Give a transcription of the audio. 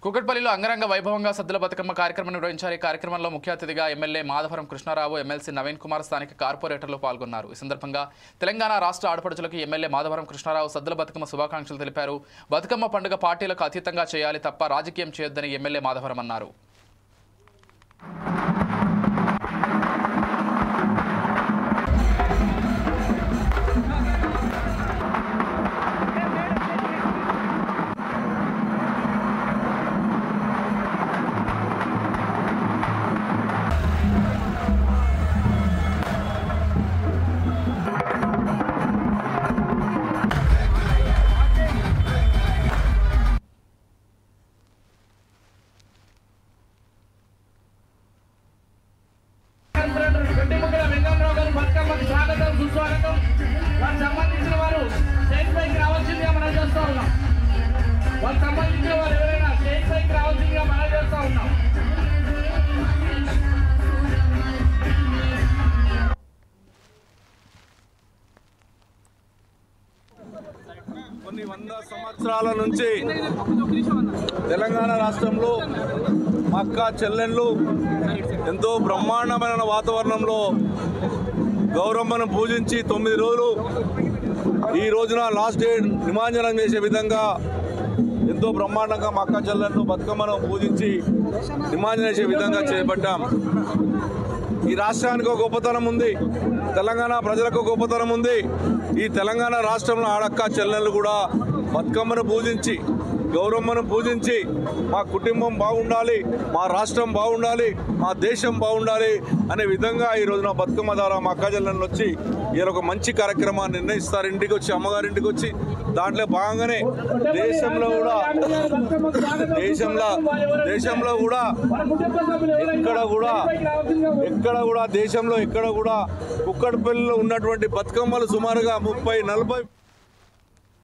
కూకట్పల్లిలో అంగరంగ వైభవంగా సద్దుల బతుకమ్మ కార్యక్రమం నిర్వహించారు. ఈ కార్యక్రమంలో ముఖ్య అతిథిగా ఎమ్మెల్యే మాధవరం కృష్ణారావు, ఎమ్మెల్సీ నవీన్ కుమార్, స్థానిక కార్పొరేటర్లు పాల్గొన్నారు. ఈ సందర్భంగా తెలంగాణ రాష్ట్ర ఆడపడుచులకు ఎమ్మెల్యే మాధవరం కృష్ణారావు సద్దుల బతుకమ్మ శుభాకాంక్షలు తెలిపారు. బతుకమ్మ పండుగ పార్టీలకు అతీతంగా చేయాలి తప్ప రాజకీయం చేయొద్దని ఎమ్మెల్యే మాధవరం అన్నారు. సుస్వాగతం. వారికి సంబంధించిన వారు స్టేజ్ పైకి రావాల్సిందిగా మనం చేస్తూ ఉన్నాం. వారికి సంబంధించిన వారు ఎవరైనా స్టేజ్ పైకి రావాల్సిందిగా మనం చేస్తూ ఉన్నాం. కొన్ని వంద సంవత్సరాల నుంచి తెలంగాణ రాష్ట్రంలో అక్క చెల్లెళ్ళు ఎంతో బ్రహ్మాండమైన వాతావరణంలో గౌరమ్మను పూజించి 9 రోజులు ఈ రోజున లాస్ట్ డే నిమజ్జనం చేసే విధంగా ఎంతో బ్రహ్మాండంగా మా అక్క చెల్లెళ్ళు బతుకమ్మను పూజించి నిమజ్జనం చేసే విధంగా చేపట్టాం. ఈ రాష్ట్రానికి ఒక గొప్పతనం ఉంది, తెలంగాణ ప్రజలకు గొప్పతనం ఉంది. ఈ తెలంగాణ రాష్ట్రంలో ఆడక్క చెల్లెళ్ళు కూడా బతుకమ్మను పూజించి గౌరమ్మను పూజించి మా కుటుంబం బాగుండాలి, మా రాష్ట్రం బాగుండాలి, మా దేశం బాగుండాలి అనే విధంగా ఈ రోజున బతుకమ్మ ద్వారా మా అక్క చెల్లెళ్ళు వచ్చి ఇలా ఒక మంచి కార్యక్రమాన్ని నిర్ణయిస్తారు. ఇంటికి వచ్చి అమ్మగారింటికి వచ్చి దాంట్లో భాగంగానే దేశంలో కూడా దేశంలో ఎక్కడ కూడా కుక్కడపల్లిలో ఉన్నటువంటి బతుకమ్మలు సుమారుగా 30-40